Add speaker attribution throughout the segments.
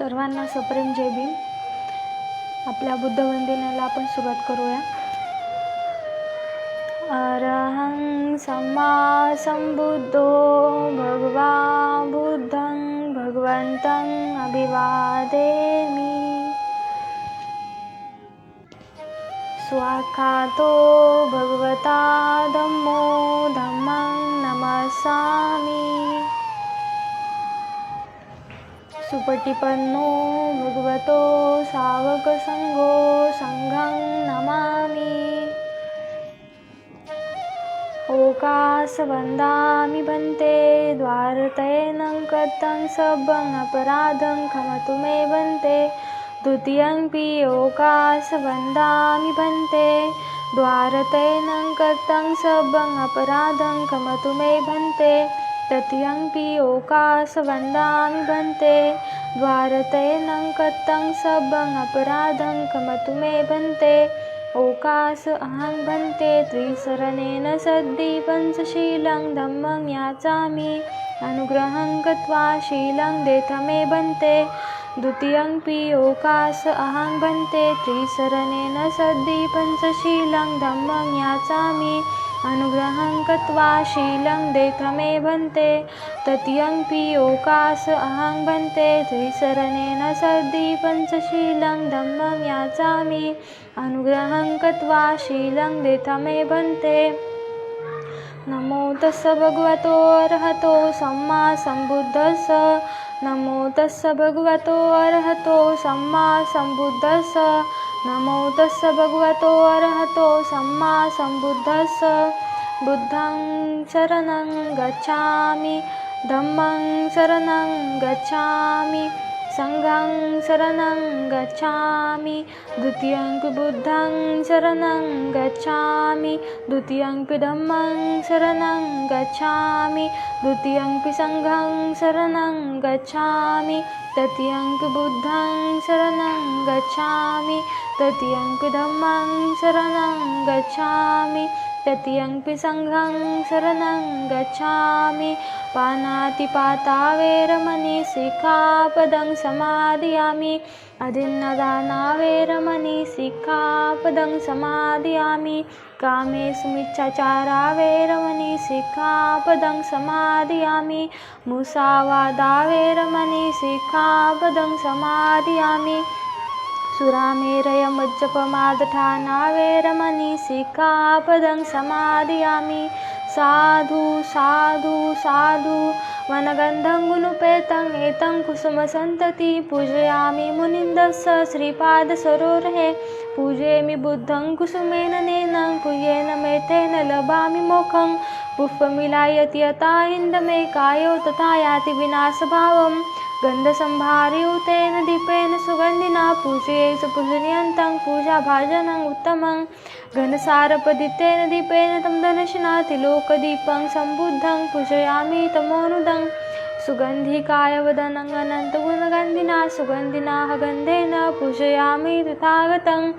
Speaker 1: सर्वांना सप्रेम जय भीम. आपल्या बुद्ध वंदनेला आपण सुरुवात करूया. अरहं सम्मा संबुद्धो भगवा बुद्धं भगवन्तं अभिवादेमि. स्वाख्यातो भगवता धम्मो धम्मं नमस्सामि. सुपटिपन्नो भगवतो सावकसंघो संघं नमामि. ओकास वन्दामि भन्ते द्वारतयेनं कृतं सब्बं अपराधं क्षमतु मे भन्ते. द्वितीयंपि ओकास वन्दामि भन्ते द्वारतयेनं कृतं सब्बं अपराधं क्षमतु मे भन्ते. तृतीयंपि ओकास वन्दामि भन्ते द्वारतयेनं कृतं सब्बं अपराधं क्षमतु मे भन्ते. ओकास अहं भन्ते त्रिशरणेन सद्धि पंचशीलं धम्मं याचामि. अनुग्रहं कृत्वा शीलं देथ मे भन्ते. द्वितीयंपि ओकास अहं भन्ते त्रिशरणेन सद्धि पंचशीलं धम्मं याचामि. अनुग्रहं कृत्वा शीलं देथ मे भन्ते. तृतीयंपि ओकास अहं भन्ते त्रिशरणेन सद्धि पंचशीलं धम्मं याचामि. अनुग्रहं कृत्वा शीलं देथ मे भन्ते. नमो तस्स भगवतो अरहतो सम्मा संबुद्धस्स. नमो तस्स भगवतो अरहतो सम्मा संबुद्धस्स. नमो तस्स भगवतो अरहतो सम्मा संबुद्धस्स. बुद्धं शरणं गच्छामि. धम्मं शरणं गच्छामि. संघं शरणं गच्छामि. द्वितीयंपि बुद्धं शरणं गच्छामि. द्वितीयंपि धम्मं शरणं गच्छामि. द्वितीयंपि संघं शरणं गच्छामि. तृतीयंपि बुद्धं शरणं गच्छामि. तृतीयंपि धम्मं शरणं गच्छामि. तृतीयंपि संघं शरणं गच्छामि. पानातिपाता वेरमणि सिक्खापदं समादयामि. अदिन्नदाना वेरमणि सिक्खापदं समादयामि. कामेषु मिच्छाचारा वेरमणि सिक्खापदं समादयामि. मुसावादा वेरमणि सिक्खापदं समादयामि. सुरामेरयमज्जपमादठाना वेरमणि सिक्खापदं समादयामि. साधु साधु साधु वनगन्धं गुणुपेतं एतं कुसुमसन्तति पूजयामि मुनिन्दस्स श्रीपादसरोरहे. पूजयामि बुद्धं कुसुमेन नैनं पूज्येन मेतेन लभामि मोक्षं. पुष्पमिलायति यथा हिन्दमे कायो तथा याति विनाशभावं. गन्धसंभारयुतेन दीपेन सुगन्धिना पूजयेत् पूजनीयन्तं पूजाभाजनम् उत्तमं. घनसारपदितेन दीपेन तं धनशिना त्रिलोकदीपं सम्बुद्धं पूजयामि तमोनुदं. सुगन्धिकायवदनं अनन्तगुणगन्धिना सुगन्धिना गन्धेन पूजयामि तथागतं.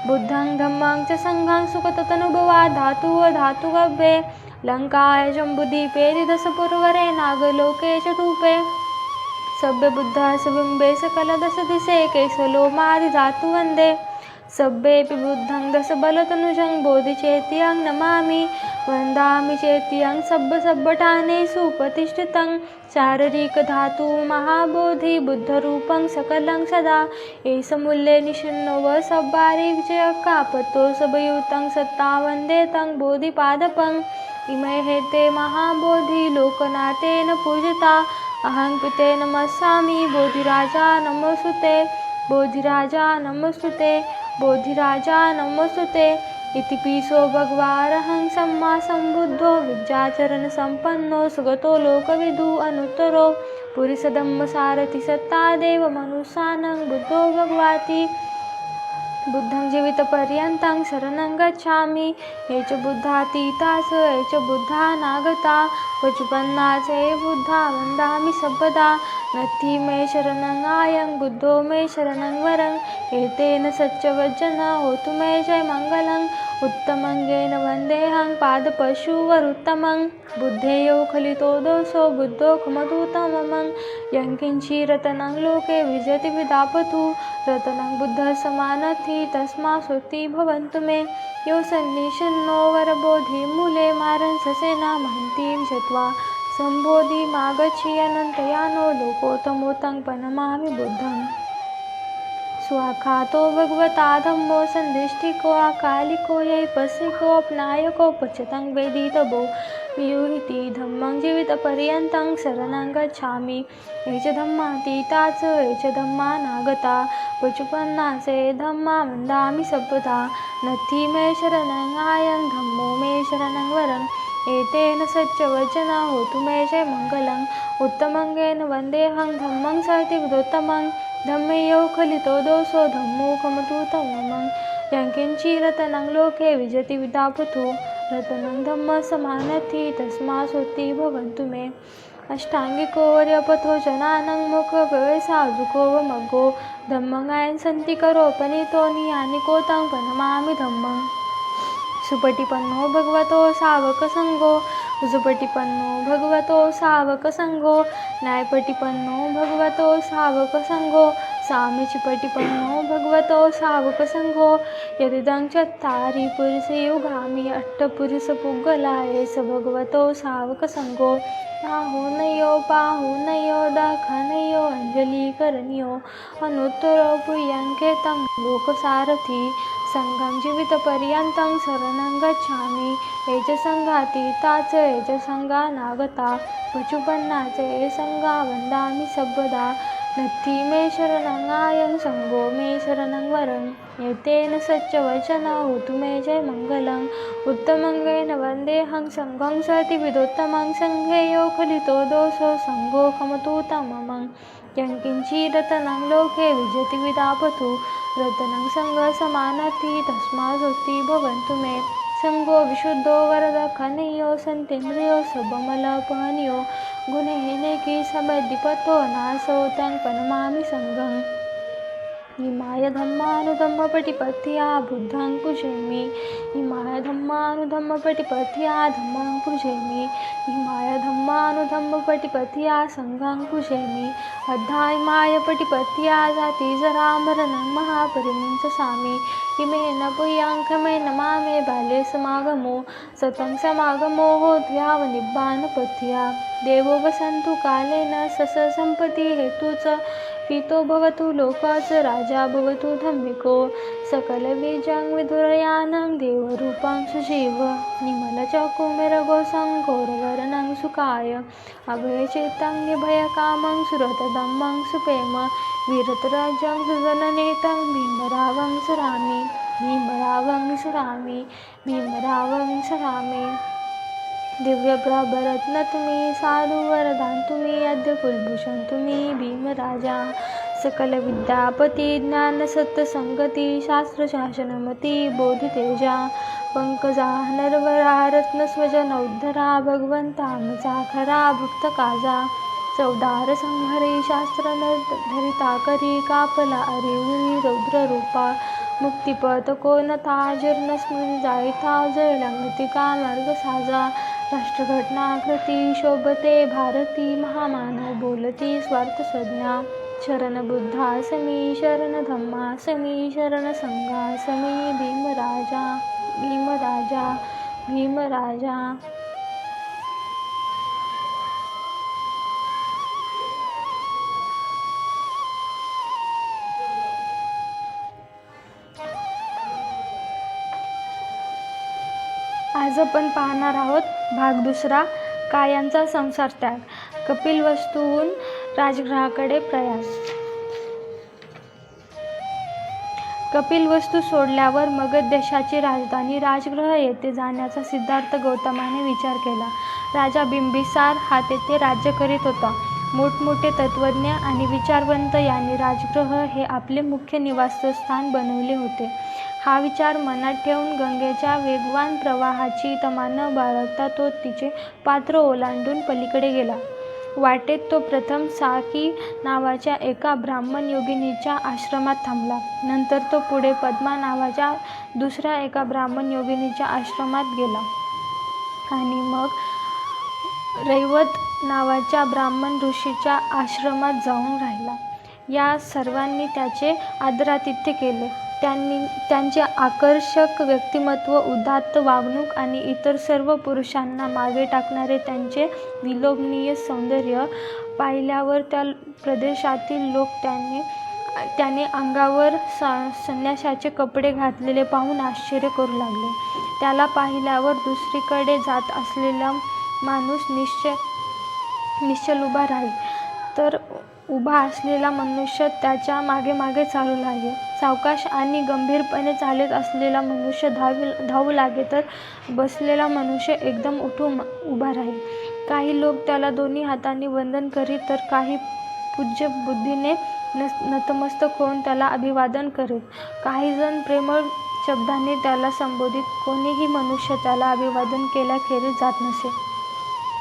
Speaker 1: बुद्धं धम्मं च संघं सुखतनुभवा धातुगव्ये. लङ्काय जम्बुद्वीपे दशपुरवरे नागलोके चतुपे. सभ्य बुद्धा सबिम्बे सकलदशदिशे केशलोमादिधातु वन्दे. सभ्येऽपि बुद्धं दशबलतनुजं बोधिचेत्यं नमामि. वन्दामि चेत्यं सब्बठानेषु प्रतिष्ठितं. शारीरिकधातु महाबोधि बुद्धरूपं सकलं सदा. एष मूल्ये निषण्णो वसब्बारि विजयकापतो सबयुतं सत्ता वन्दे तं बोधिपादपम्. इमे हेते महाबोधि लोकनाथेन पूजिता. अहं पिते नमस्सामि. बोधिराजा नमोस्तुते. बोधिराजा नमोस्तुते. बोधिराजा नमोस्तुते. इतिपिसो भगवारहं सम्मा संबुद्धो विद्याचरणसम्पन्नो सुगतो लोकविदु अनुत्तरो. पुरुषधम्मसारथि सत्तादेव मनुष्यानं बुद्धो भगवाति. बुद्धं जीवितपर्यन्तं शरणं गच्छामि. ये च बुद्धातीतास ये च बुद्धानागता. पचुपन्ना च ये बुद्धा वन्दामि सर्वदा. नत्थि मे शरणं आयं बुद्धो मे शरणं वरं. एतेन सच्चवज्जन होतु मे जय मङ्गलम्. उत्तमं येन वन्देऽहं पादपशुवरुत्तमम्. बुद्धेयो खलितो दोषो बुद्धो खमतुतमं यंकिंची रतनं लोके विजयति विदापतु रतनं बुद्ध समानथि तस्मासुति भवन्तु मे यो सन्निषन्नो वरबोधि मूले मारंससेना महन्ति विजत्वा संबोधि मागच्छि अनन्तयानो लोकोत्तमोतं प्रणमामि बुद्धम् स्वाखातो भगवता धम्मो संदिष्टिको अकालिको यैपसिको अपनायको पच्यतं वेदितभो वियुहिति धम्मं जीवितपर्यन्तं शरणं गच्छामि ये च धम्मातीताच ये च धम्मानागता पचुपन्नासे धम्मा वन्दामि सर्वदा नत्थि मे शरणं आयं धम्मो मे शरणं वरम् एतेन सच्चवचना होतु मे जय मङ्गलम् उत्तमङ्गेन वन्देऽहं धम्मं सतिविदोत्तमं धम्मयो खलितो दोषो धम्मो खमतुतमं यंकिंची रतनं लोके विजयति विदापतु रतनं धम्म समानथि तस्मासुति भवन्तु मे अष्टांगिको वर्यपथो जनानं मुख व्यवसाजुको वमग्गो धम्मं सन्ति करोपनीतो नियानिको तं प्रणमामि धम्मं सुपटिपन्नो भगवतो सावकसंगो सुपटिपन्नो भगवतो सावकसंगो न्यायपटिपन्नो भगवतो सावकसंगो सामीचपटिपन्नो भगवतो सावकसंगो यदिदं चत्तारि पुरुषयुगामि अष्टपुरुषपुग्गलाये स भगवतो सावकसंगो पाहुनयो दाखनयो अंजलीकरणयो अनुत्तरो पुयंकेतं लोकसारथी संगं जीवितपर्यन्तं शरणं गच्छामि ये च संघातीताच ये च संघानागता पचुपन्नाच ये संघा वन्दामि सर्वदा नत्थि मे शरणं आयं संगो मे शरणं वरम् एतेन सच्चवचना होतु मे जय मङ्गलम् उत्तमङ्गेन वन्देऽहं संघं सतिविदोत्तमं संघेयो खलितो दोषो संघो खमतुतमं यंकिंची रतनं लोके विजयति विदापतु रतनं संघ समानथि तस्मासुति भवन्तु मे संगो विशुद्धो वरदखनयो संतेन्द्रियो सबमलपहनियो गुणहीने की सबद्धिपतो नासो तं प्रणमामि संघं इमाय धम्मानुधम्मपटिपथ्या बुद्धं पूजयामि इमाय धम्मानुधम्मपटिपथ्या धम्मं पूजयामि इमाय धम्मानुधम्मपटिपथ्या संघं पूजयामि अद्धायमाय पटिपथ्या जाति जरा मरणं महापरिमुञ्चसामि इमेन पुय्यांखमेन मामे बाले समागमो सतं समागमो होत्यावनिब्बानपथ्या देवो वसन्तु कालेन सस सम्पत्ति हेतुच पितो भवतु लोकाच राजा भवतु धम्मिको सकलबीजं विधुरयानं देवरूपं सुजीव निमलचकुमिरगोसं घोरवर्णं सुखाय अभयचित्तं निभयकामं सुरतदम्मं सुपेम वीरतराजं सुजननेतं भीमरावं सरामि भीमरावं सरामि भीमरावं सरामि दिव्यप्रभरत्न तुम्ही साधु वरदान तुम्ही अद्य कुलभूषण तुम्ही भीमराजा सकल विद्यापती ज्ञान सत्संगती शास्त्रशासनमती बोधितेजा पंकजा नरवरा रत्नस्वजन उद्धरा भगवंता मजा खरा भक्त काजा चौदार संहरी शास्त्र धरिता करी कापला अरे रौद्र रूपा मुक्तिपथ कोणता जीर्ण स्मृती जायता जळला मृतिका मार्ग साजा राष्ट्रघटनाकृती शोभते भारती महामानव बोलती स्वार्थ संज्ञा शरण बुद्धासमी शरण धम्मासमी शरण संघासमी भीमराजा भीमराजा भीमराजा आज आपण पाहणार आहोत भाग दुसरा कायांचा संसार त्याग कपिलवस्तूहून राजगृहाकडे प्रयाण कपिलवस्तू सोडल्यावर मगध देशाची राजधानी राजगृह येथे जाण्याचा सिद्धार्थ गौतमाने विचार केला. राजा बिंबिसार हा तेथे राज्य करीत होता. मोठमोठे तत्त्वज्ञ आणि विचारवंत यांनी राजगृह हे आपले मुख्य निवासस्थान बनवले होते. हा विचार मनात ठेवून गंगेच्या वेगवान प्रवाहाची तमा न बाळगता तो तिचे पात्र ओलांडून पलीकडे गेला. वाटेत तो प्रथम साकी नावाच्या एका ब्राह्मण योगिनीच्या आश्रमात थांबला. नंतर तो पुढे पद्मा नावाच्या दुसऱ्या एका ब्राह्मण योगिनीच्या आश्रमात गेला आणि मग रैवत नावाच्या ब्राह्मण ऋषीच्या आश्रमात जाऊन राहिला. या सर्वांनी त्याचे आदरातिथ्य केले. त्यांचे आकर्षक व्यक्तिमत्व, उदात्त वागणूक आणि इतर सर्व पुरुषांना मागे टाकणारे त्यांचे विलोभनीय सौंदर्य पाहिल्यावर त्या प्रदेशातील लोक त्याने अंगावर संन्याशाचे कपडे घातलेले पाहून आश्चर्य करू लागले. त्याला पाहिल्यावर दुसरीकडे जात असलेला माणूस निश्चल उभा राहील, तर उभा असलेला मनुष्य त्याच्या मागे मागे चालू लागे. सावकाश आणि गंभीरपणे चालत असलेला मनुष्य धावू लागे, तर बसलेला मनुष्य एकदम उठून उभा राहील. काही लोक त्याला दोन्ही हातांनी वंदन करीत, तर काही पूज्य बुद्धीने नतमस्तक होऊन त्याला अभिवादन करीत. काही जण प्रेमळ शब्दांनी त्याला संबोधित. कोणीही मनुष्य त्याला अभिवादन केल्याखेरीज जात नसे.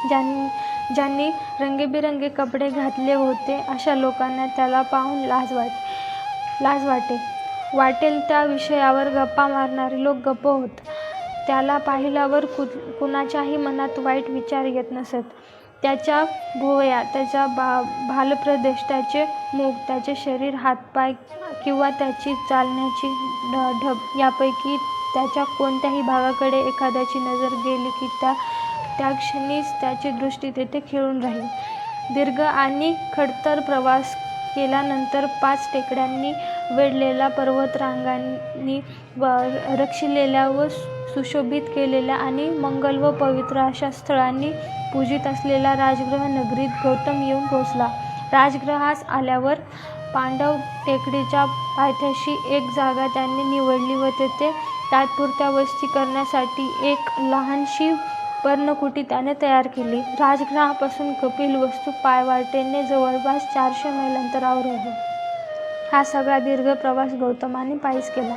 Speaker 1: ज्यांनी रंगीबेरंगी कपडे घातले होते अशा लोकांना त्याला पाहून लाज वाटेल त्या विषयावर गप्पा मारणारे लोक गप्प होत. त्याला पाहिल्यावर कुणाच्याही मनात वाईट विचार येत नसत. त्याच्या भुवया, त्याचा भालप्रदेश, त्याचे मुख, त्याचे शरीर, हातपाय किंवा त्याची चालण्याची ढब यापैकी त्याच्या कोणत्याही भागाकडे एखाद्याची नजर गेली की त्या क्षणीच त्याची दृष्टी तेथे खिळून राहील. दीर्घ आणि खडतर प्रवास केल्यानंतर 5 टेकड्यांनी वेढलेल्या पर्वतरांगांनी रक्षिलेल्या व सुशोभित केलेल्या आणि मंगल व पवित्र अशा स्थळांनी पूजित असलेल्या राजगृह नगरीत गौतम येऊन पोहोचला. राजगृहास आल्यावर पांडव टेकडीच्या पायथ्याशी एक जागा त्यांनी निवडली व तेथे तात्पुरत्या वस्ती करण्यासाठी एक लहानशी पर्णकुटी त्याने तयार केली. राजगृहापासून कपिलवस्तू पायवाटेने जवळपास 400 मैल अंतरावर आहे. हा सगळा दीर्घ प्रवास गौतमाने पायीच केला.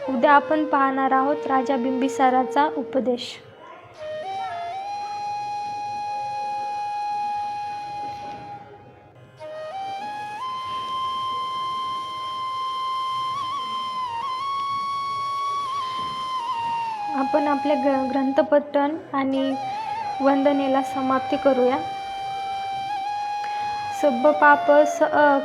Speaker 1: उद्या आपण पाहणार आहोत राजा बिंबिसाराचा उपदेश. आपण आपल्या ग्रंथपठण आणि वंदनेला समाप्ती करूया. सब्ब पाप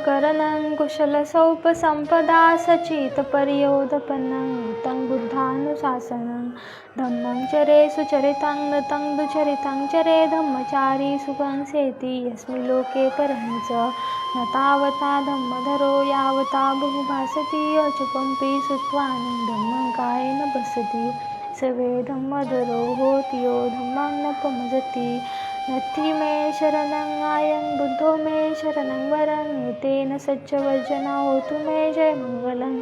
Speaker 1: करणं कुशल सौप संपदा सचित पर्योदपनं तं बुद्धानुशासनं धम्मं चरे सुचरितं तं दुचरितं चरे धम्मचारी सुखं सेति यस्मिन् लोके परं च न तावता धम्मधरो यावता बहुभासति अचुकंपि सुत्वानं कायेन बसति सवे धम्मधरो होति यो धम्मं न पमजति नत्थि मे शरणं आयं बुद्धो मे शरणं वरं एतेन सच्चवचना होतु मे जय मंगलं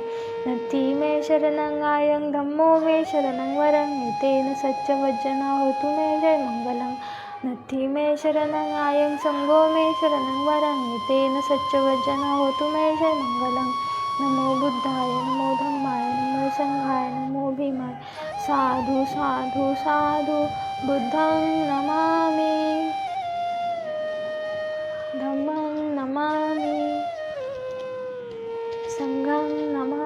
Speaker 1: नत्थि मे शरणं आयं धम्मो मे शरणं वरं एतेन सच्चवचना होतु मे जय मंगलं नत्थि मे शरणं आयं संघो मे शरणं वरं एतेन सच्चवचना होतु मे जय मंगलं नमो बुद्धाय नमो धम्माय नमो संघाय नमो भीमाय साधु साधु साधु बुद्धं नमामि धम्मं नमामि संघं नमामि.